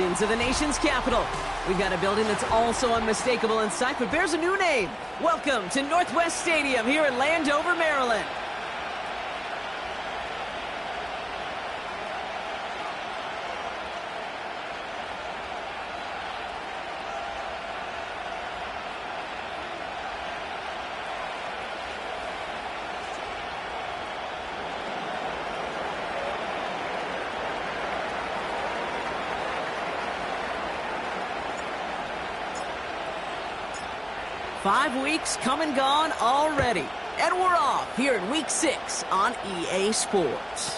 scenes of the nation's capital. We've got a building that's also unmistakable in sight, but bears a new name. Welcome to Northwest Stadium here in Landover, Maryland. Five weeks come and gone already. And we're off here in Week 6 on EA Sports.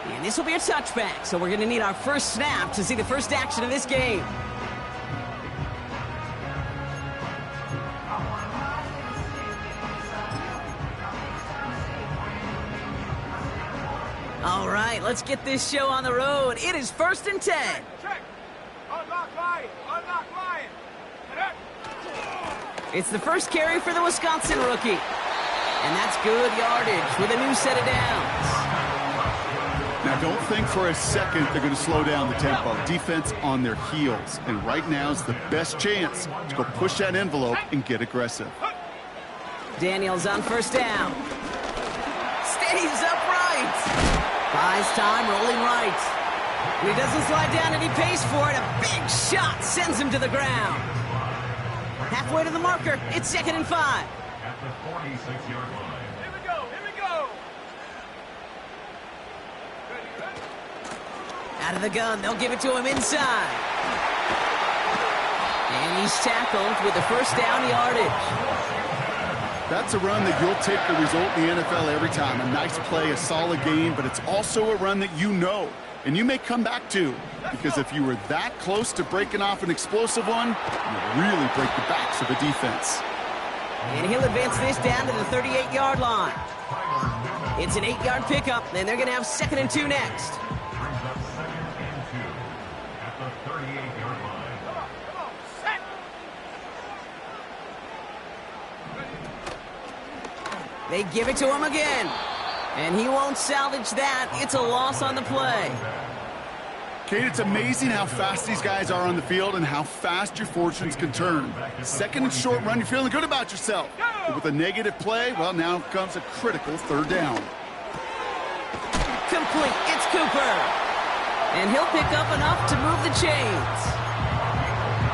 And this will be a touchback, so we're going to need our first snap to see the first action of this game. All right, let's get this show on the road. It is 1st and 10. Check. Unlock line. Unlock line. It's the first carry for the Wisconsin rookie. And that's good yardage with a new set of downs. Now, don't think for a second they're going to slow down the tempo. Defense on their heels. And right now is the best chance to go push that envelope and get aggressive. Daniels on 1st down. Stays upright. Buys time, rolling right. He doesn't slide down and he pays for it. A big shot sends him to the ground. Halfway to the marker. It's 2nd and 5. At the 46-yard line. Here we go. Here we go. Out of the gun. They'll give it to him inside. And he's tackled with the 1st down yardage. That's a run that you'll take the result in the NFL every time. A nice play, a solid game, but it's also a run that you know and you may come back to, because if you were that close to breaking off an explosive one, you really break the backs of the defense. And he'll advance this down to the 38-yard line. It's an 8-yard pickup, and they're going to have 2nd and 2 next. They give it to him again. And he won't salvage that. It's a loss on the play. Kate, it's amazing how fast these guys are on the field and how fast your fortunes can turn. 2nd and short run, you're feeling good about yourself. But with a negative play, well, now comes a critical 3rd down. Complete. It's Cooper. And he'll pick up enough to move the chains.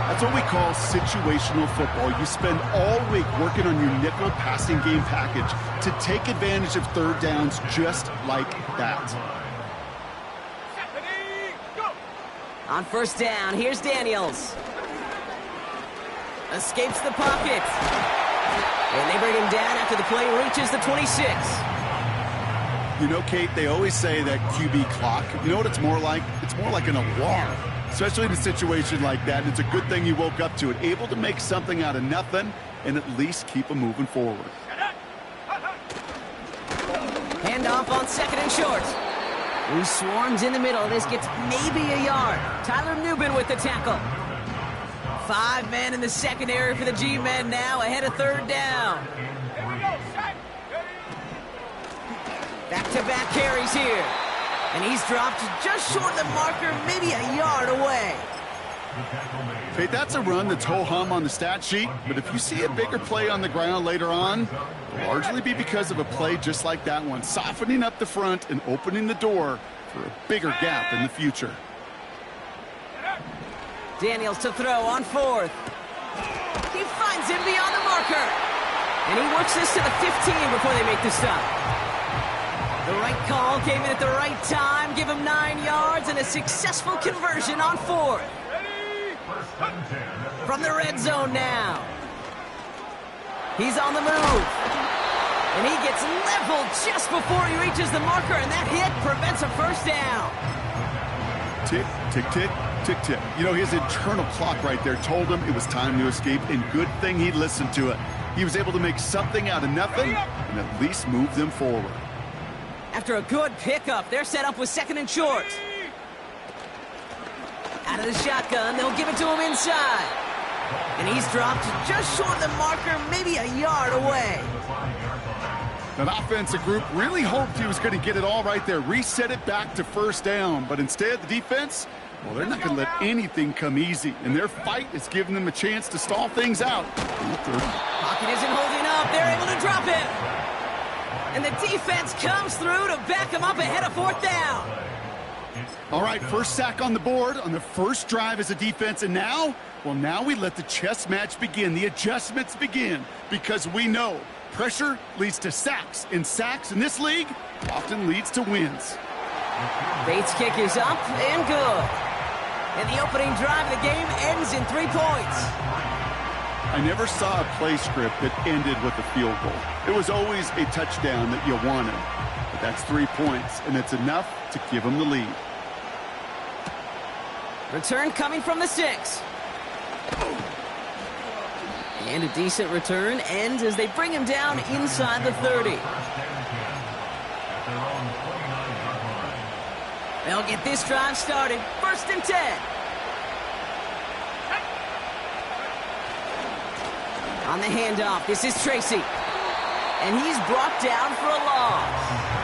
That's what we call situational football. You spend all week working on your nickel passing game package to take advantage of 3rd downs just like that. On 1st down, here's Daniels. Escapes the pocket. And they bring him down after the play reaches the 26. You know, Kate, they always say that QB clock. You know what it's more like? It's more like an alarm. Especially in a situation like that, it's a good thing you woke up to it, able to make something out of nothing and at least keep them moving forward. Handoff on 2nd and short. He swarms in the middle. This gets maybe a yard. Tyler Nubin with the tackle. 5 men in the secondary for the G-men now ahead of 3rd down. Back-to-back carries here. And he's dropped just short of the marker, maybe a yard away. Hey, that's a run that's ho-hum on the stat sheet, but if you see a bigger play on the ground later on, it'll largely be because of a play just like that one, softening up the front and opening the door for a bigger gap in the future. Daniels to throw on 4th. He finds him beyond the marker. And he works this to the 15 before they make the stop. The right call came in at the right time. Give him 9 yards and a successful conversion on 4th. From the red zone now. He's on the move. And he gets leveled just before he reaches the marker, and that hit prevents a 1st down. Tick, tick, tick, tick, tick. You know, his internal clock right there told him it was time to escape, and good thing he listened to it. He was able to make something out of nothing and at least move them forward. After a good pickup, they're set up with 2nd and short. Out of the shotgun, they'll give it to him inside. And he's dropped just short of the marker, maybe a yard away. That offensive group really hoped he was going to get it all right there, reset it back to 1st down. But instead, the defense, Well, they're not going to let anything come easy, and their fight is giving them a chance to stall things out. Pocket isn't holding up. They're able to drop him. And the defense comes through to back him up ahead of 4th down. All right, first sack on the board on the first drive as a defense, and now, well, now we let the chess match begin. The adjustments begin, because we know pressure leads to sacks, and sacks in this league often leads to wins. Bates' kick is up and good. And the opening drive of the game ends in 3 points. I never saw a play script that ended with a field goal. It was always a touchdown that you wanted. But that's 3 points, and it's enough to give them the lead. Return coming from the 6. And a decent return ends as they bring him down inside the 30. They'll get this drive started. 1st and 10. On the handoff, this is Tracy. And he's brought down for a loss.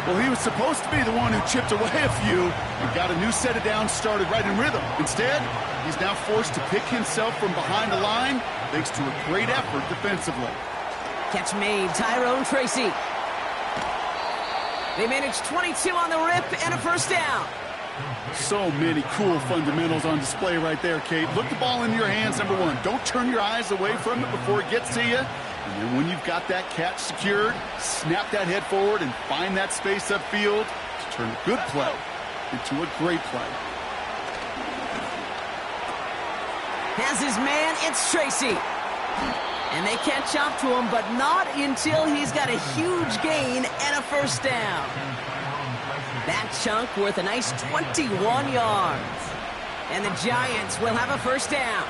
Well, he was supposed to be the one who chipped away a few and got a new set of downs started right in rhythm. Instead, he's now forced to pick himself from behind the line thanks to a great effort defensively. Catch made, Tyrone Tracy. They managed 22 on the rip and a 1st down. So many cool fundamentals on display right there, Kate. Look the ball into your hands, number 1. Don't turn your eyes away from it before it gets to you. And then when you've got that catch secured, snap that head forward and find that space upfield to turn a good play into a great play. Has his man, it's Tracy. And they catch up to him, but not until he's got a huge gain and a 1st down. That chunk worth a nice 21 yards. And the Giants will have a 1st down.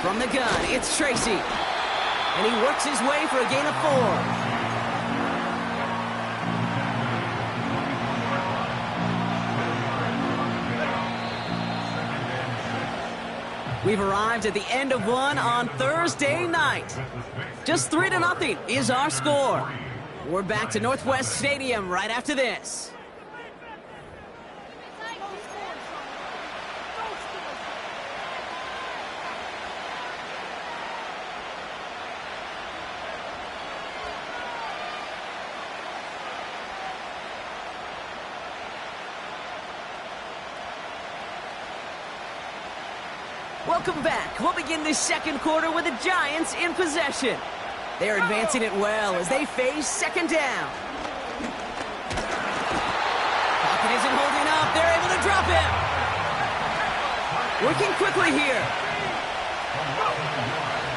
From the gun, it's Tracy. And he works his way for a gain of 4. We've arrived at the end of one on Thursday night. Just 3-0 is our score. We're back to Northwest Stadium right after this. Welcome back. We'll begin this 2nd quarter with the Giants in possession. They're advancing it well as they face 2nd down. Pocket isn't holding up. They're able to drop him. Working quickly here.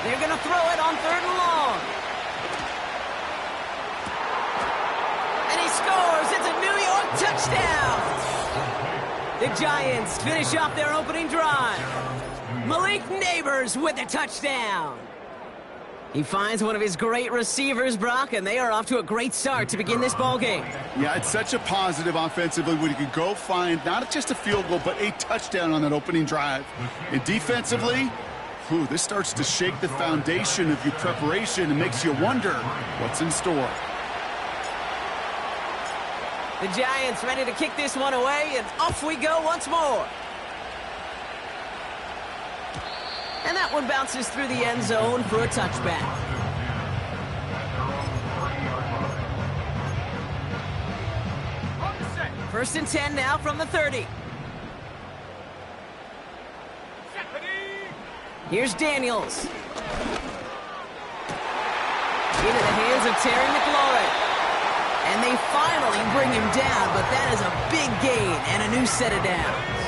They're going to throw it on 3rd and long. And he scores. It's a New York touchdown. The Giants finish off their opening drive. Malik Neighbors with a touchdown. He finds one of his great receivers, Brock, and they are off to a great start to begin this ballgame. Yeah, it's such a positive offensively when you can go find not just a field goal, but a touchdown on that opening drive. And defensively, this starts to shake the foundation of your preparation and makes you wonder what's in store. The Giants ready to kick this one away, and off we go once more. And that one bounces through the end zone for a touchback. First and 10 now from the 30. Here's Daniels. Into the hands of Terry McLaurin. And they finally bring him down, but that is a big gain and a new set of downs.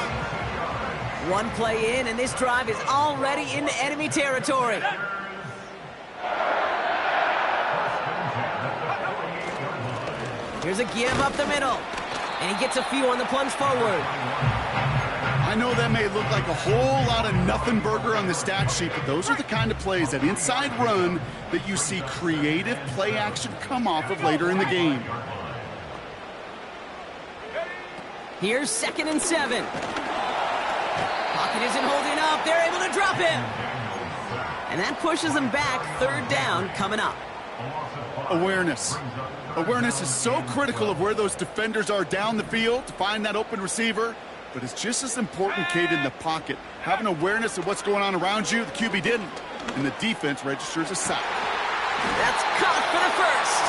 One play in, and this drive is already into enemy territory. Here's a give up the middle. And he gets a few on the plunge forward. I know that may look like a whole lot of nothing burger on the stat sheet, but those are the kind of plays, that inside run, that you see creative play action come off of later in the game. Here's 2nd and 7. Pocket isn't holding up. They're able to drop him. And that pushes them back. 3rd down coming up. Awareness. Awareness is so critical of where those defenders are down the field to find that open receiver, but it's just as important, Kate, in the pocket. Having awareness of what's going on around you, the QB didn't, and the defense registers a sack. That's caught for the first.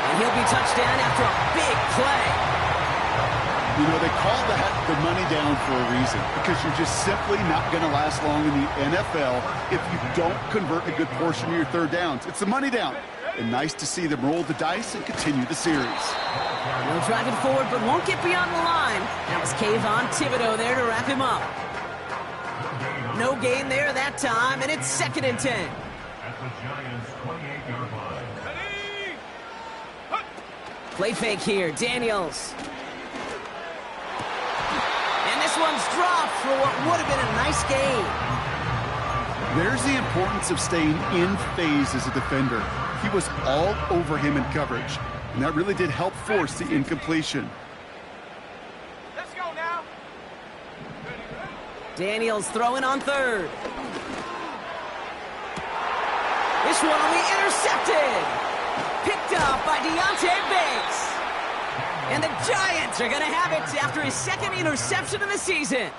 And he'll be touchdown after a big play. You know, they call that the money down for a reason, because you're just simply not going to last long in the NFL if you don't convert a good portion of your third downs. It's the money down. And nice to see them roll the dice and continue the series. They'll drive it forward, but won't get beyond the line. That was Kayvon Thibodeaux there to wrap him up. No gain there that time, and it's 2nd and 10. At the Giants' 28-yard line. Play fake here, Daniels. And this one's dropped for what would have been a nice gain. There's the importance of staying in phase as a defender. He was all over him in coverage, and that really did help force the incompletion. Let's go now. Daniels throwing on 3rd. This one will be intercepted. Picked up by Deontay Banks. And the Giants are going to have it after his 2nd interception of the season.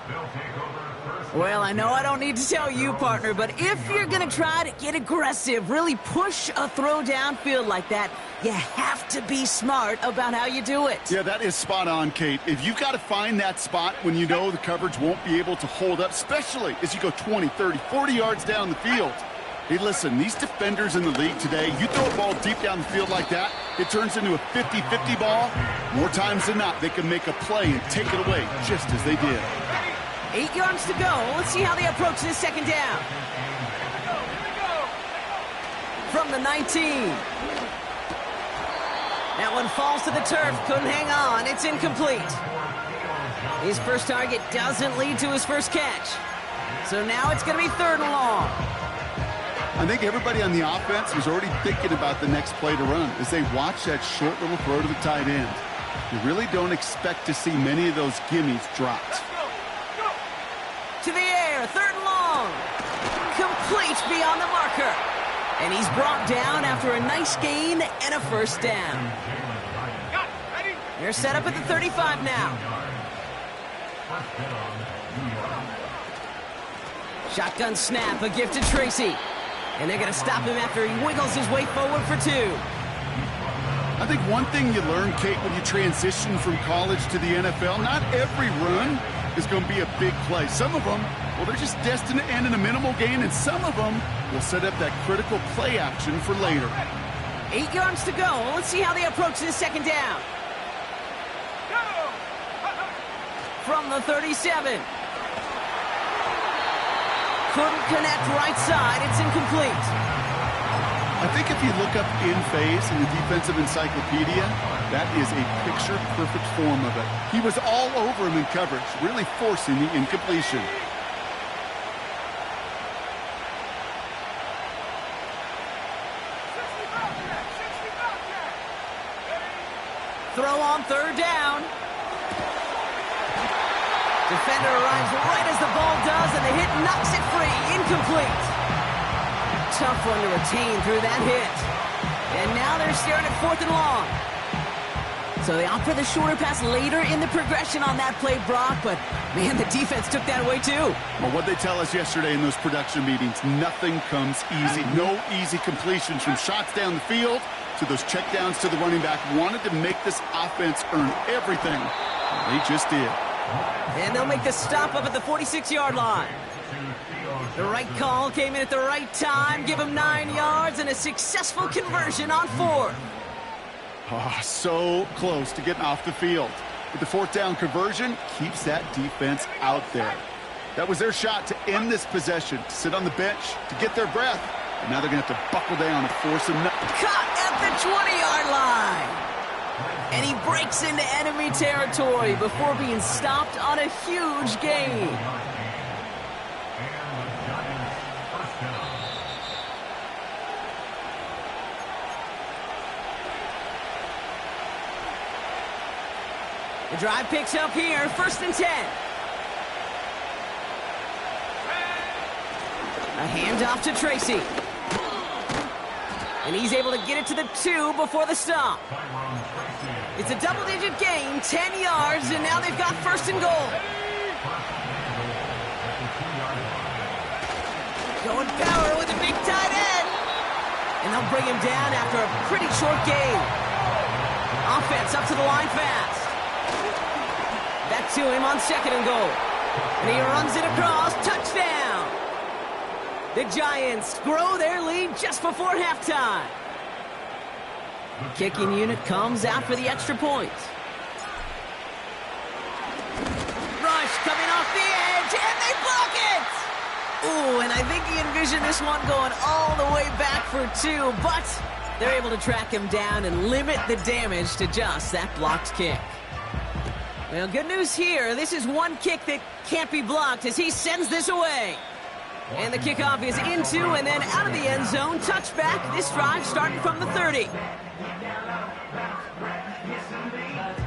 Well, I know I don't need to tell you, partner, but if you're going to try to get aggressive, really push a throw downfield like that, you have to be smart about how you do it. Yeah, that is spot on, Kate. If you've got to find that spot when you know the coverage won't be able to hold up, especially as you go 20, 30, 40 yards down the field. Hey, listen, these defenders in the league today, you throw a ball deep down the field like that, it turns into a 50-50 ball. More times than not, they can make a play and take it away, just as they did. 8 yards to go. Let's see how they approach this 2nd down. From the 19. That one falls to the turf. Couldn't hang on. It's incomplete. His first target doesn't lead to his first catch. So now it's going to be 3rd and long. I think everybody on the offense was already thinking about the next play to run as they watch that short little throw to the tight end. You really don't expect to see many of those gimmies dropped. To the air, 3rd and long. Complete beyond the marker. And he's brought down after a nice gain and a first down. They're set up at the 35 now. Shotgun snap, a gift to Tracy. And they're going to stop him after he wiggles his way forward for 2. I think one thing you learn, Kate, when you transition from college to the NFL, not every run is going to be a big play. Some of them, well, they're just destined to end in a minimal gain, and some of them will set up that critical play action for later. 8 yards to go. Let's see how they approach this 2nd down. From the 37. Couldn't connect right side. It's incomplete. I think if you look up in phase in the defensive encyclopedia, that is a picture-perfect form of it. He was all over him in coverage, really forcing the incompletion. Throw on 3rd down. Defender arrives right as the ball does, and the hit knocks it free. Incomplete. Tough one to retain through that hit. And now they're staring at 4th and long. So they opt for the shorter pass later in the progression on that play, Brock, but, man, the defense took that away, too. Well, what they tell us yesterday in those production meetings, nothing comes easy. No easy completions from shots down the field to those checkdowns to the running back. Wanted to make this offense earn everything. They just did. And they'll make the stop up at the 46-yard line. The right call came in at the right time, give him 9 yards and a successful conversion on 4th. Oh, so close to getting off the field. But the 4th down conversion keeps that defense out there. That was their shot to end this possession, to sit on the bench, to get their breath. And now they're going to have to buckle down and force him. Caught at the 20-yard line. And he breaks into enemy territory before being stopped on a huge gain. The drive picks up here, 1st and 10. A handoff to Tracy. And he's able to get it to the 2 before the stop. It's a double-digit gain, 10 yards, and now they've got first and goal. Going power with a big tight end. And they'll bring him down after a pretty short gain. Offense up to the line fast. Back to him on second and goal. And he runs it across. Touchdown! The Giants grow their lead just before halftime. Kicking unit comes out for the extra point. Rush coming off the edge, and they block it! Ooh, and I think he envisioned this one going all the way back for 2, but they're able to track him down and limit the damage to just that blocked kick. Well, good news here. This is one kick that can't be blocked as he sends this away. And the kickoff is into and then out of the end zone. Touchback. This drive starting from the 30.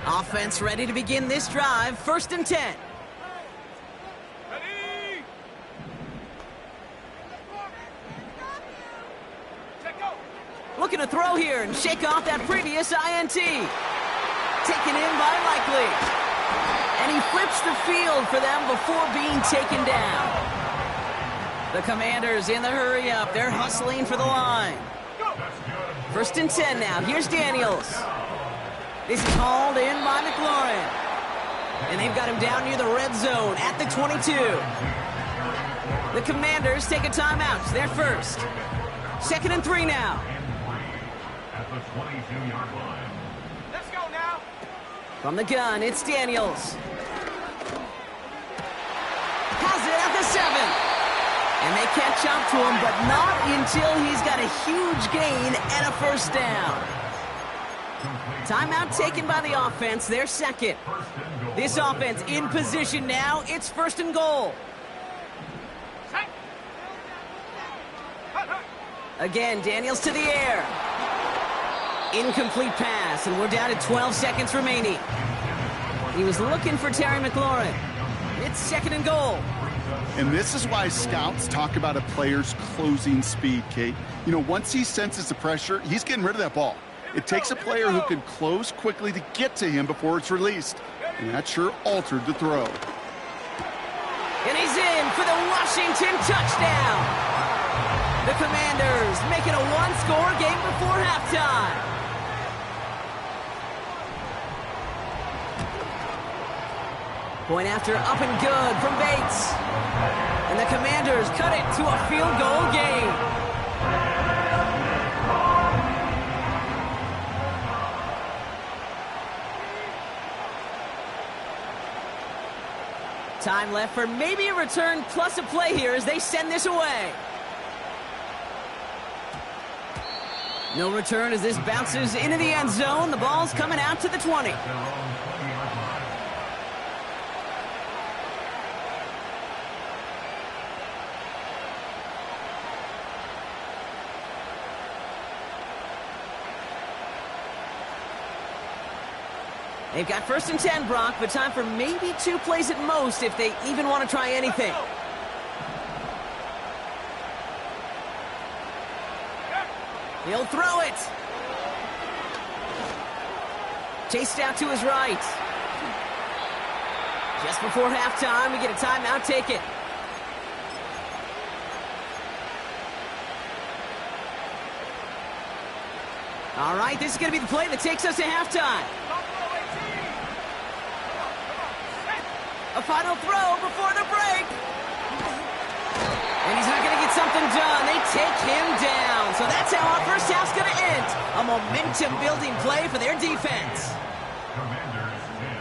Offense ready to begin this drive. First and 10. Looking to throw here and shake off that previous INT. Taken in by Likely. And he flips the field for them before being taken down. The Commanders in the hurry up. They're hustling for the line. First and 10 now. Here's Daniels. This is hauled in by McLaurin. And they've got him down near the red zone at the 22. The Commanders take a timeout. They're first. Second and 3 now. At the 22-yard line. Let's go now. From the gun, it's Daniels. Has it at the 7. And they catch up to him, but not until he's got a huge gain and a first down. Timeout taken by the offense, their second. This offense in position now. It's first and goal. Again, Daniels to the air. Incomplete pass, and we're down to 12 seconds remaining. He was looking for Terry McLaurin. It's second and goal. And this is why scouts talk about a player's closing speed, Kate. You know, once he senses the pressure, he's getting rid of that ball. It takes a player who can close quickly to get to him before it's released. And that sure altered the throw. And he's in for the Washington touchdown. The Commanders make it a one-score game before halftime. Point after up and good from Bates. And the Commanders cut it to a field goal game. Time left for maybe a return plus a play here as they send this away. No return as this bounces into the end zone. The ball's coming out to the 20. They've got first and 10, Brock, but time for maybe 2 plays at most if they even want to try anything. He'll throw it. Chased out to his right. Just before halftime, we get a timeout. Take it. All right, this is going to be the play that takes us to halftime. A final throw before the break. And he's not going to get something done. They take him down. So that's how our first half's going to end. A momentum-building play for their defense. Commanders 10.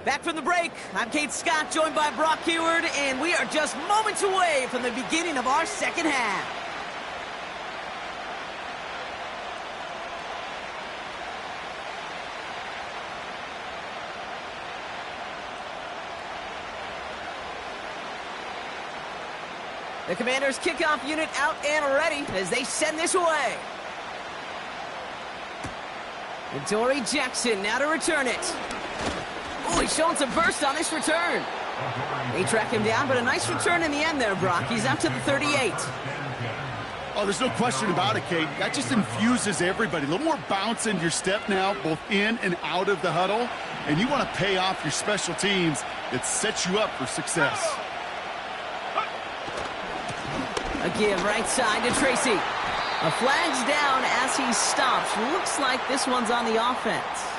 Back from the break, I'm Kate Scott, joined by Brock Huard, and we are just moments away from the beginning of our second half. The Commanders' kickoff unit out and ready as they send this away. And Dory Jackson now to return it. Oh, he's showing some burst on this return. They track him down, but a nice return in the end there, Brock. He's up to the 38. Oh, there's no question about it, Kate. That just infuses everybody. A little more bounce in your step now, both in and out of the huddle. And you want to pay off your special teams. It sets you up for success. A give right side to Tracy. A flag's down as he stops. Looks like this one's on the offense.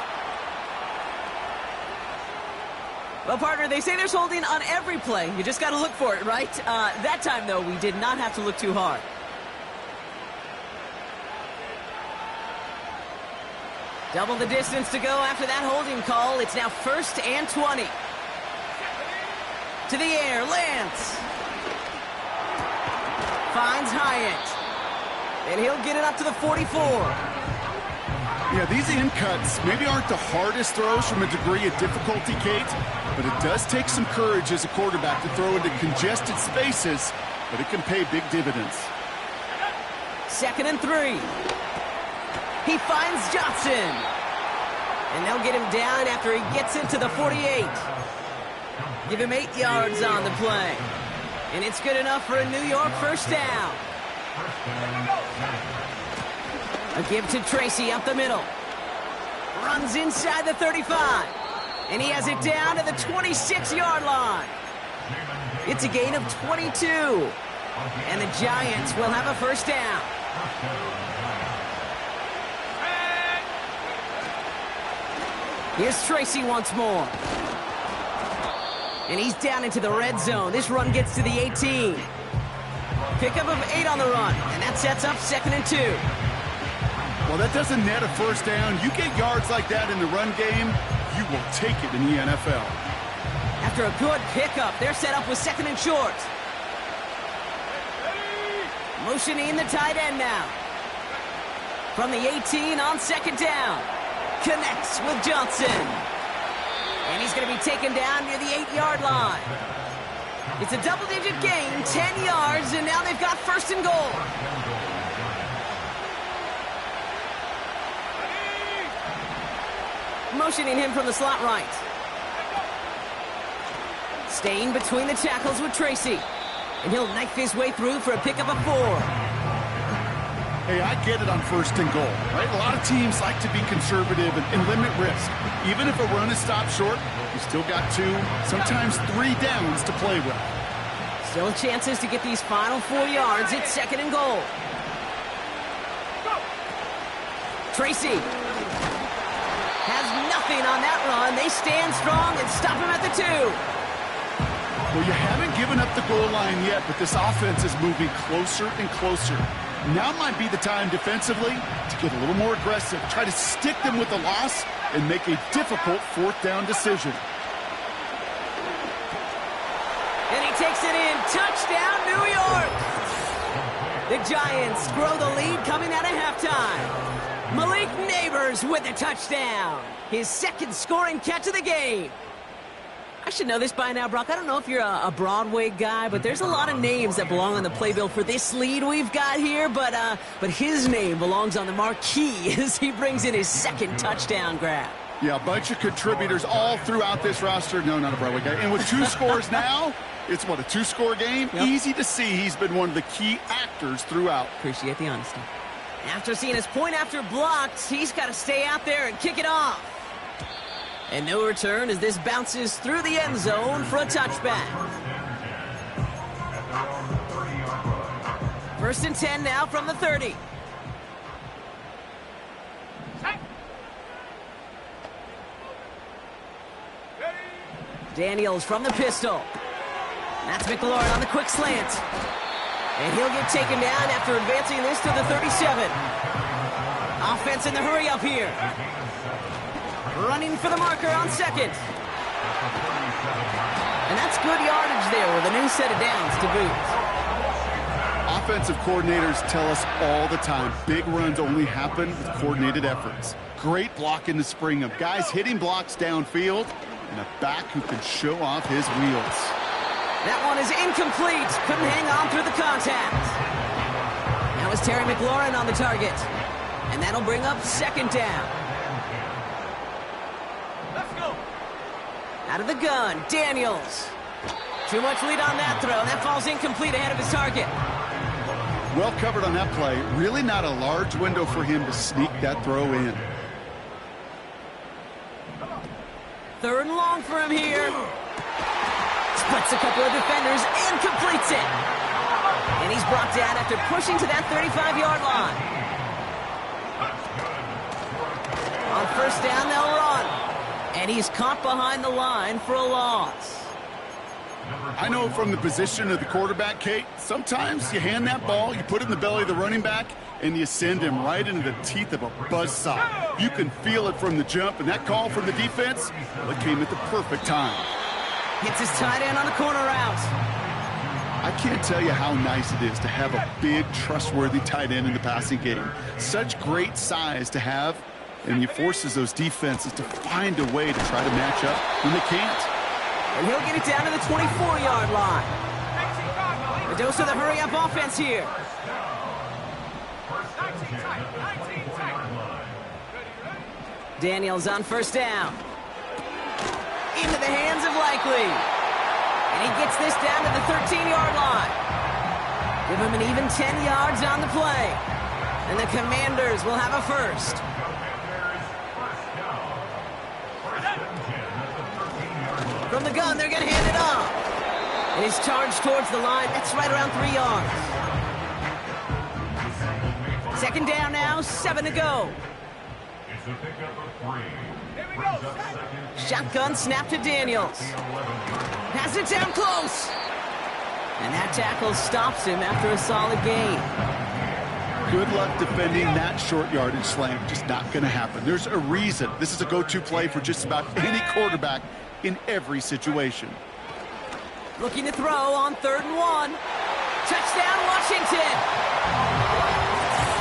Well, partner, they say there's holding on every play. You just got to look for it, right? That time, though, we did not have to look too hard. Double the distance to go after that holding call. It's now 1st and 20. To the air, Lance. Finds Hyatt. And he'll get it up to the 44. Yeah, these in cuts maybe aren't the hardest throws from a degree of difficulty, Kate, but it does take some courage as a quarterback to throw into congested spaces, but it can pay big dividends. 2nd and 3. He finds Johnson. And they'll get him down after he gets into the 48. Give him 8 yards on the play. And it's good enough for a New York first down. A give to Tracy up the middle. Runs inside the 35. And he has it down to the 26-yard line. It's a gain of 22. And the Giants will have a first down. Here's Tracy once more. And he's down into the red zone. This run gets to the 18. Pickup of 8 on the run. And that sets up 2nd and 2. Well, that doesn't net a first down. You get yards like that in the run game, you will take it in the NFL. After a good pickup, they're set up with 2nd and short. Motioning the tight end now. From the 18 on 2nd down. Connects with Johnson. And he's going to be taken down near the 8-yard line. It's a double-digit gain, 10 yards, and now they've got 1st and goal. Motioning him from the slot right. Staying between the tackles with Tracy. And he'll knife his way through for a pickup of 4. Hey, I get it on 1st and goal, right? A lot of teams like to be conservative and limit risk. Even if a run is stopped short, you still got 2, sometimes 3 downs to play with. Still chances to get these final 4 yards. It's 2nd and goal. Tracy has nothing on that run. They stand strong and stop him at the 2. Well, you haven't given up the goal line yet, but this offense is moving closer and closer. Now might be the time defensively to get a little more aggressive, try to stick them with the loss, and make a difficult 4th down decision. And he takes it in. Touchdown, New York! The Giants grow the lead coming out of halftime. Malik Neighbors with a touchdown. His 2nd scoring catch of the game. I should know this by now, Brock. I don't know if you're a Broadway guy, but there's a lot of names that belong on the playbill for this lead we've got here. But his name belongs on the marquee as he brings in his 2nd touchdown grab. Yeah, a bunch of contributors all throughout this roster. No, not a Broadway guy. And with 2 scores now, it's what, a 2-score game? Yep. Easy to see he's been one of the key actors throughout. Appreciate the honesty. After seeing his point after blocked, he's got to stay out there and kick it off. And no return as this bounces through the end zone for a touchback. 1st and 10 now from the 30. Daniels from the pistol. That's McLaurin on the quick slant. And he'll get taken down after advancing this to the 37. Offense in the hurry up here. Running for the marker on 2nd. And that's good yardage there with a new set of downs to boot. Offensive coordinators tell us all the time, big runs only happen with coordinated efforts. Great block in the spring of guys hitting blocks downfield and a back who can show off his wheels. That one is incomplete. Couldn't hang on through the contact. Now it's Terry McLaurin on the target. And that'll bring up second down. Let's go. Out of the gun, Daniels. Too much lead on that throw. That falls incomplete ahead of his target. Well covered on that play. Really not a large window for him to sneak that throw in. Third and long for him here. Splits a couple of defenders and completes it. And he's brought down after pushing to that 35-yard line. On first down, they'll run. And he's caught behind the line for a loss. I know from the position of the quarterback, Kate, sometimes you hand that ball, you put it in the belly of the running back, and you send him right into the teeth of a buzzsaw. You can feel it from the jump, and that call from the defense, well, it came at the perfect time. Hits his tight end on the corner route. I can't tell you how nice it is to have a big, trustworthy tight end in the passing game. Such great size to have, and he forces those defenses to find a way to try to match up when they can't. And he'll get it down to the 24-yard line. A dose of the hurry-up offense here. 19 tight. Daniels on first down. Into the hands of Likely. And he gets this down to the 13-yard line. Give him an even 10 yards on the play. And the Commanders will have a first. From the gun, they're going to hand it off. And he's charged towards the line. That's right around 3 yards. Second down now, 7 to go. It's a pickup of 3. Here we go. Shotgun snap to Daniels. Pass it down close. And that tackle stops him after a solid gain. Good luck defending that short yardage slam. Just not going to happen. There's a reason. This is a go-to play for just about any quarterback in every situation. Looking to throw on 3rd and 1. Touchdown, Washington.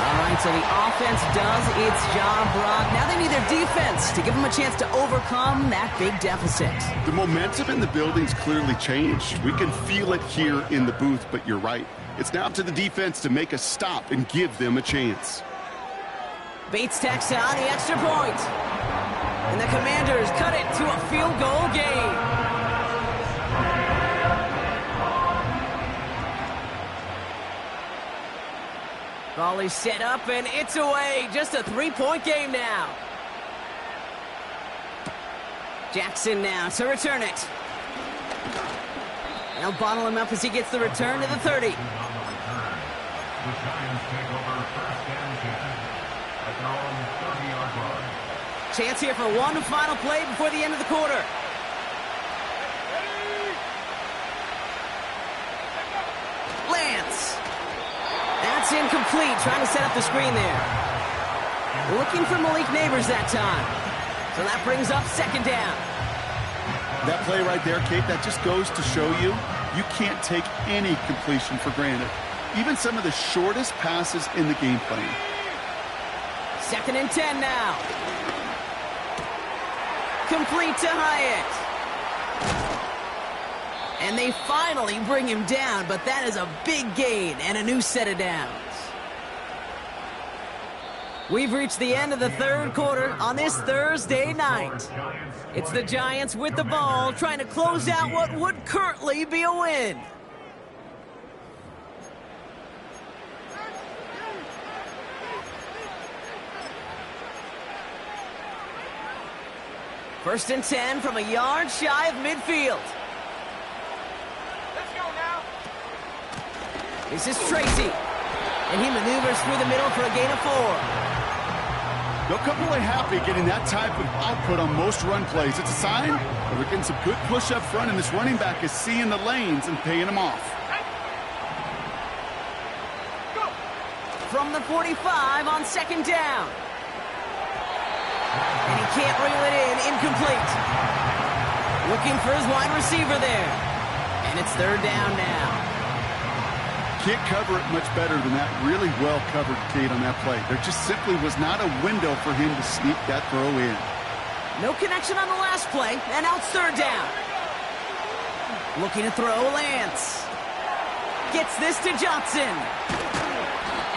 All right, so the offense does its job, Brock. Now they need their defense to give them a chance to overcome that big deficit. The momentum in the building's clearly changed. We can feel it here in the booth, but you're right. It's now up to the defense to make a stop and give them a chance. Bates tacks on the extra point. And the Commanders cut it to a field goal game. Volley set up, and it's away. Just a 3-point game now. Jackson now to return it. They'll bottle him up as he gets the return to the 30. The Giants take over first and 10 at their own 30-yard line. Chance here for one final play before the end of the quarter. Lance. That's incomplete. Trying to set up the screen there. Looking for Malik Neighbors that time. So that brings up second down. That play right there, Kate, that just goes to show you can't take any completion for granted. Even some of the shortest passes in the game plan. 2nd and 10 now. Complete to Hyatt. And they finally bring him down, but that is a big gain and a new set of downs. We've reached the end of the 3rd quarter on this Thursday night. It's the Giants with the ball, trying to close out what would currently be a win. First and 10 from a yard shy of midfield. Let's go now. This is Tracy. And he maneuvers through the middle for a gain of 4. They'll come away happy getting that type of output on most run plays. It's a sign that we're getting some good push up front, and this running back is seeing the lanes and paying them off. Go. From the 45 on 2nd down. And he can't reel it in. Incomplete. Looking for his wide receiver there. And it's third down now. Can't cover it much better than that. Really well covered, Kate, on that play. There just simply was not a window for him to sneak that throw in. No connection on the last play, and now it's third down. Looking to throw, Lance. Gets this to Johnson.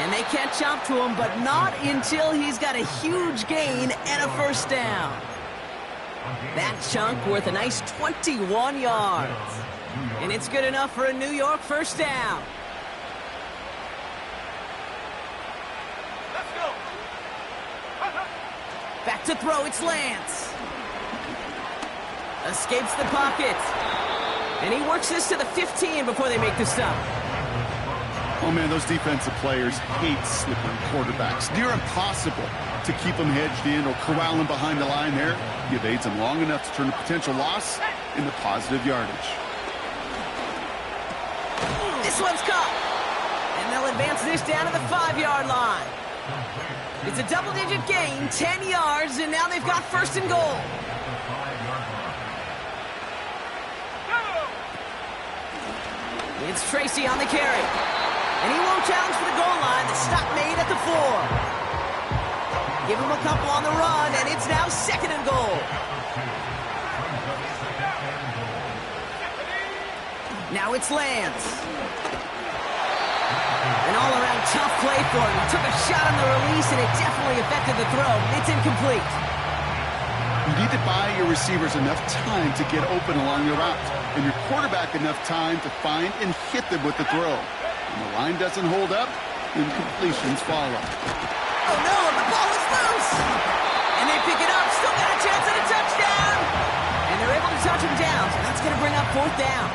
And they catch up to him, but not until he's got a huge gain and a first down. That chunk worth a nice 21 yards. And it's good enough for a New York first down. Let's go. Back to throw, it's Lance. Escapes the pocket. And he works this to the 15 before they make the stop. Oh, man, those defensive players hate slippery quarterbacks. Near impossible to keep them hedged in or corral them behind the line there. He evades them long enough to turn a potential loss into positive yardage. This one's caught. And they'll advance this down to the 5-yard line. It's a double-digit gain, 10 yards, and now they've got first and goal. It's Tracy on the carry. And he won't challenge for the goal line. The stop made at the 4. Give him a couple on the run, and it's now second and goal. Now it's Lance. An all-around tough play for him. He took a shot on the release, and it definitely affected the throw. It's incomplete. You need to buy your receivers enough time to get open along your route, and your quarterback enough time to find and hit them with the throw. When the line doesn't hold up, incompletions follow. Oh no, the ball is loose! And they pick it up, still got a chance at a touchdown! And they're able to touch him down, so that's going to bring up fourth down.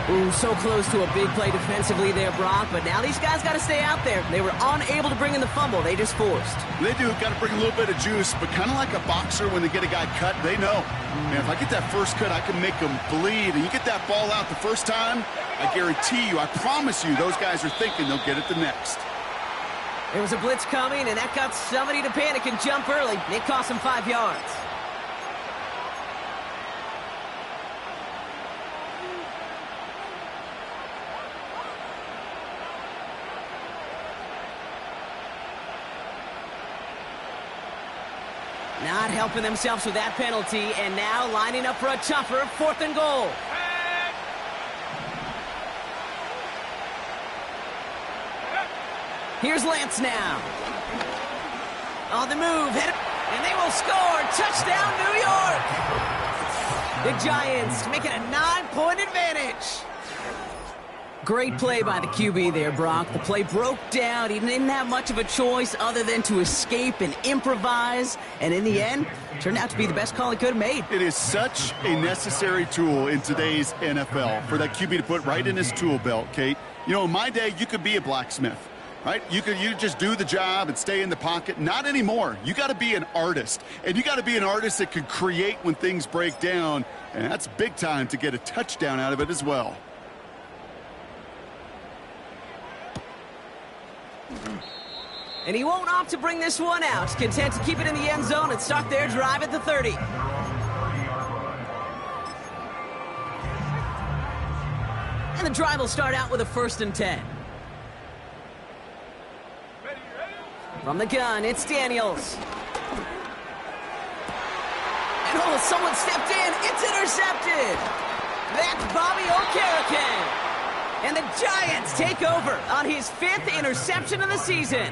Ooh, so close to a big play defensively there, Brock, but now these guys got to stay out there. They were unable to bring in the fumble they just forced. They do, got to bring a little bit of juice, but kind of like a boxer when they get a guy cut, they know. Man, if I get that first cut, I can make them bleed. And you get that ball out the first time, I guarantee you, I promise you, those guys are thinking they'll get it the next. There was a blitz coming, and that got somebody to panic and jump early. It cost them 5 yards. Not helping themselves with that penalty, and now lining up for a tougher fourth and goal. Here's Lance now. On the move, and they will score. Touchdown, New York. The Giants make it a 9-point advantage. Great play by the QB there, Brock. The play broke down. He didn't have much of a choice other than to escape and improvise. And in the end, turned out to be the best call he could have made. It is such a necessary tool in today's NFL for that QB to put right in his tool belt, Kate. You know, in my day, you could be a blacksmith, right? You just do the job and stay in the pocket. Not anymore. You got to be an artist. And you got to be an artist that can create when things break down. And that's big time to get a touchdown out of it as well. And he won't opt to bring this one out. Content to keep it in the end zone and start their drive at the 30. And the drive will start out with a 1st and 10. From the gun, it's Daniels. And oh, someone stepped in. It's intercepted. That's Bobby Okereke. And the Giants take over on his 5th interception of the season.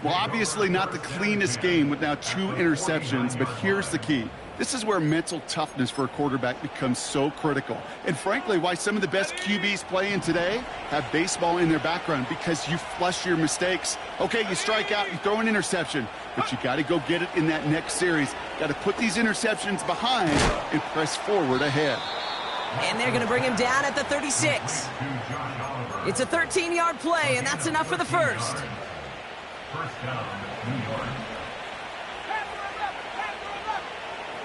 Well, obviously not the cleanest game with now 2 interceptions, but here's the key. This is where mental toughness for a quarterback becomes so critical. And frankly, why some of the best QBs playing today have baseball in their background, because you flush your mistakes. Okay, you strike out, you throw an interception, but you got to go get it in that next series. Got to put these interceptions behind and press forward ahead. And they're going to bring him down at the 36. It's a 13-yard play, and that's enough for the first. First down, New York.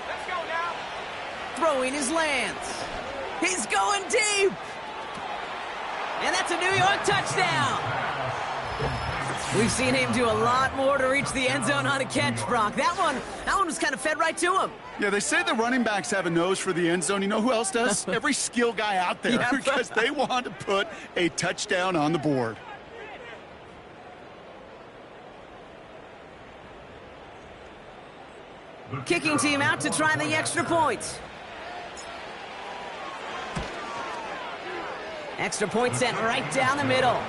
Let's go now. Throwing is Lance. He's going deep. And that's a New York touchdown. We've seen him do a lot more to reach the end zone on a catch, Brock. That one was kind of fed right to him. Yeah, they say the running backs have a nose for the end zone. You know who else does? Every skill guy out there, Yeah. because they want to put a touchdown on the board. Kicking team out to try the extra point. Extra point sent right down the middle.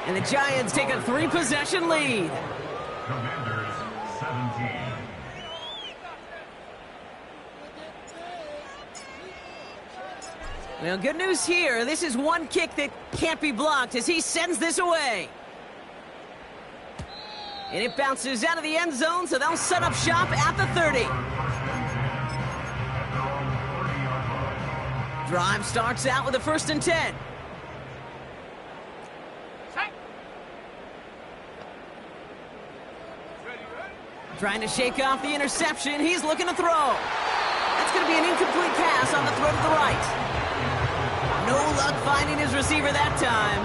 And the Giants take a 3-possession lead. Commanders 17. Well, good news here. This is one kick that can't be blocked as he sends this away. And it bounces out of the end zone, so they'll set up shop at the 30. Drive starts out with a 1st and 10. Trying to shake off the interception. He's looking to throw. That's going to be an incomplete pass on the throw to the right. No luck finding his receiver that time.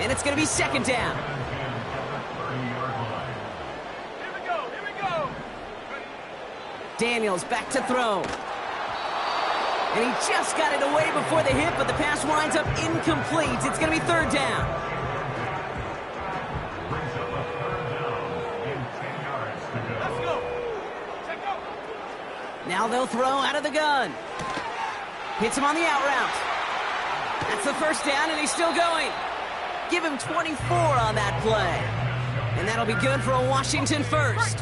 And it's going to be 2nd down. Here we go. Daniels back to throw. And he just got it away before the hit, but the pass winds up incomplete. It's going to be 3rd down. Let's go. Check out. Now they'll throw out of the gun. Hits him on the out route. That's the 1st down, and he's still going. Give him 24 on that play. And that'll be good for a Washington 1st.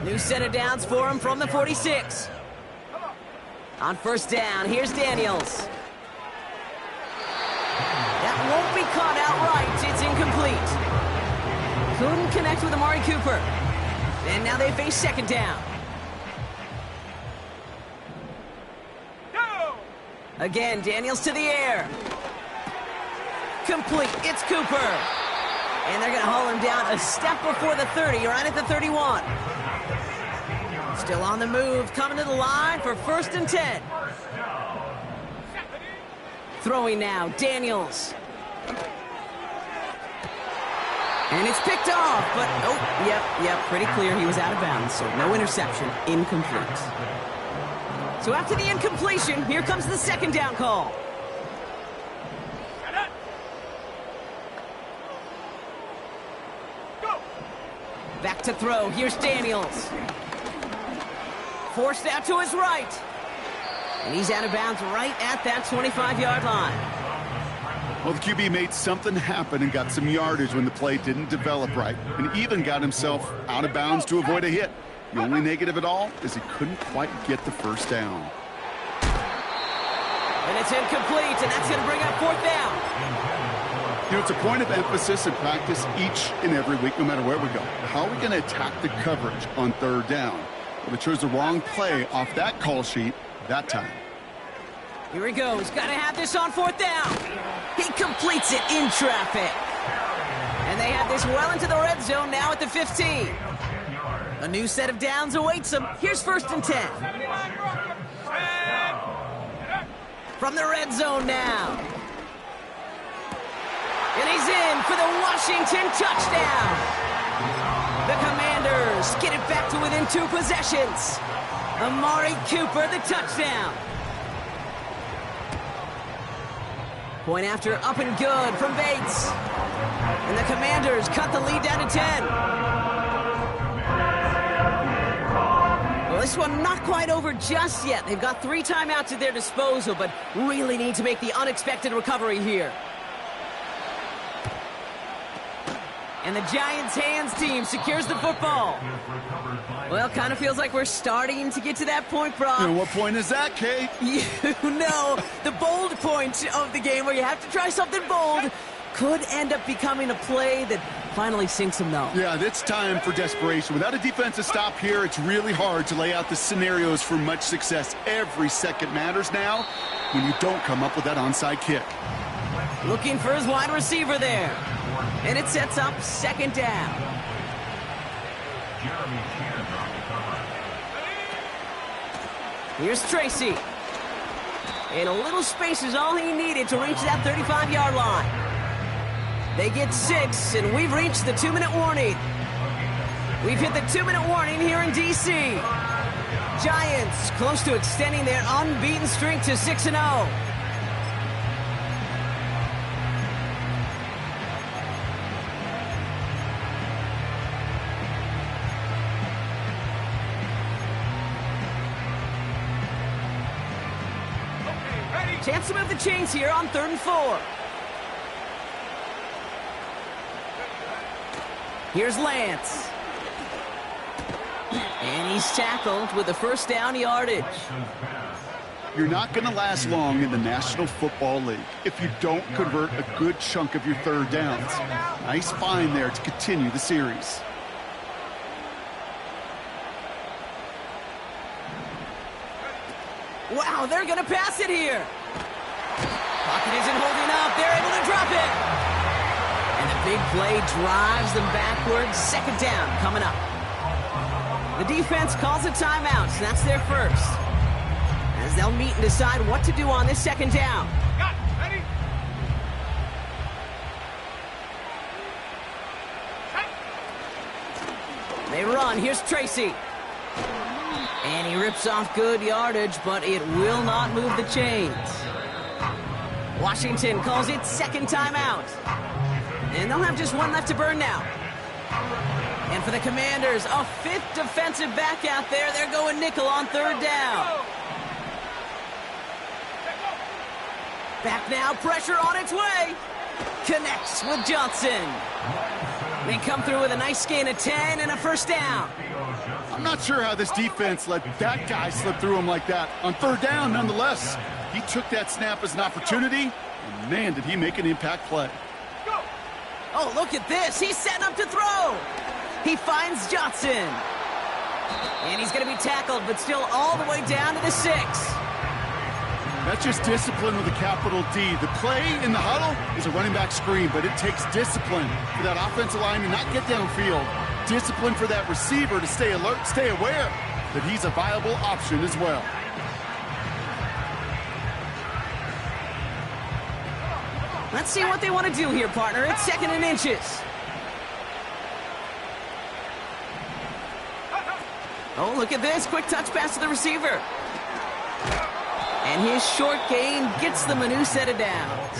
New set of downs for him from the 46. On 1st down, here's Daniels. That won't be caught outright. It's incomplete. Couldn't connect with Amari Cooper. And now they face 2nd down. Go. Again, Daniels to the air. Complete. It's Cooper. And they're going to haul him down a step before the 30, right at the 31. Still on the move, coming to the line for 1st and 10. Throwing now, Daniels. And it's picked off, but, oh, yep, pretty clear he was out of bounds, so no interception, incomplete. So after the incompletion, here comes the 2nd down call. Go. Back to throw, here's Daniels. Forced out to his right. And he's out of bounds right at that 25-yard line. Well, the QB made something happen and got some yardage when the play didn't develop right, and even got himself out of bounds to avoid a hit. The only negative at all is he couldn't quite get the 1st down. And it's incomplete, and that's going to bring up 4th down. You know, it's a point of emphasis in practice each and every week, no matter where we go. How are we going to attack the coverage on 3rd down? Well, they chose the wrong play off that call sheet that time. Here he goes. Got to have this on 4th down. He completes it in traffic. And they have this well into the red zone now at the 15. A new set of downs awaits them. Here's 1st and 10. From the red zone now. And he's in for the Washington touchdown. The Commanders get it back to within 2 possessions. Amari Cooper, the touchdown. Point after up and good from Bates. And the Commanders cut the lead down to 10. Well, this one not quite over just yet. They've got 3 timeouts at their disposal, but really need to make the unexpected recovery here. And the Giants' hands team secures the football. Well, kind of feels like we're starting to get to that point, Brock. And what point is that, Kate? You know, the bold point of the game where you have to try something bold could end up becoming a play that finally sinks them, though. Yeah, it's time for desperation. Without a defensive stop here, it's really hard to lay out the scenarios for much success. Every second matters now when you don't come up with that onside kick. Looking for his wide receiver there. And it sets up 2nd down. Here's Tracy. And a little space is all he needed to reach that 35-yard line. They get 6, and we've reached the 2-minute warning. We've hit the 2-minute warning here in D.C. Giants close to extending their unbeaten streak to 6-0. Chance to move the chains here on 3rd and 4. Here's Lance. And he's tackled with the first down yardage. You're not going to last long in the National Football League if you don't convert a good chunk of your 3rd downs. Nice find there to continue the series. Wow, they're going to pass it here. Pocket isn't holding up. They're able to drop it. And the big play drives them backwards. 2nd down coming up. The defense calls a timeout, so that's their first. As they'll meet and decide what to do on this 2nd down. Got it. Ready? They run. Here's Tracy. And he rips off good yardage, but it will not move the chains. Washington calls it 2nd timeout. And they'll have just one left to burn now. And for the Commanders, a 5th defensive back out there. They're going nickel on 3rd down. Back now, pressure on its way. Connects with Johnson. They come through with a nice gain of 10 and a first down. I'm not sure how this defense let that guy slip through him like that. On 3rd down, nonetheless, he took that snap as an opportunity, and man, did he make an impact play. Oh, look at this. He's setting up to throw. He finds Johnson. And he's going to be tackled, but still all the way down to the 6. That's just discipline with a capital D. The play in the huddle is a running back screen, but it takes discipline for that offensive line to not get downfield. Discipline for that receiver to stay alert, stay aware that he's a viable option as well. Let's see what they want to do here, partner. It's 2nd and inches. Oh, look at this. Quick touch pass to the receiver. And his short gain gets them a new set of downs.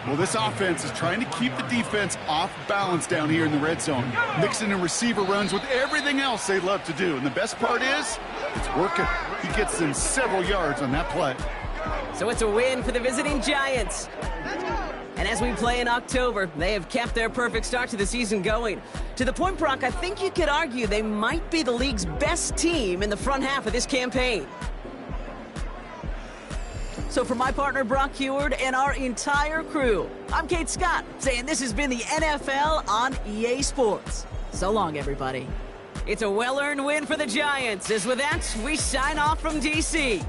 Well, this offense is trying to keep the defense off balance down here in the red zone, mixing in receiver runs with everything else they love to do. And the best part is, it's working. He gets them several yards on that play. So it's a win for the visiting Giants. And as we play in October, they have kept their perfect start to the season going. To the point, Brock, I think you could argue they might be the league's best team in the front half of this campaign. So for my partner, Brock Huard, and our entire crew, I'm Kate Scott, saying this has been the NFL on EA Sports. So long, everybody. It's a well-earned win for the Giants. As with that, we sign off from D.C.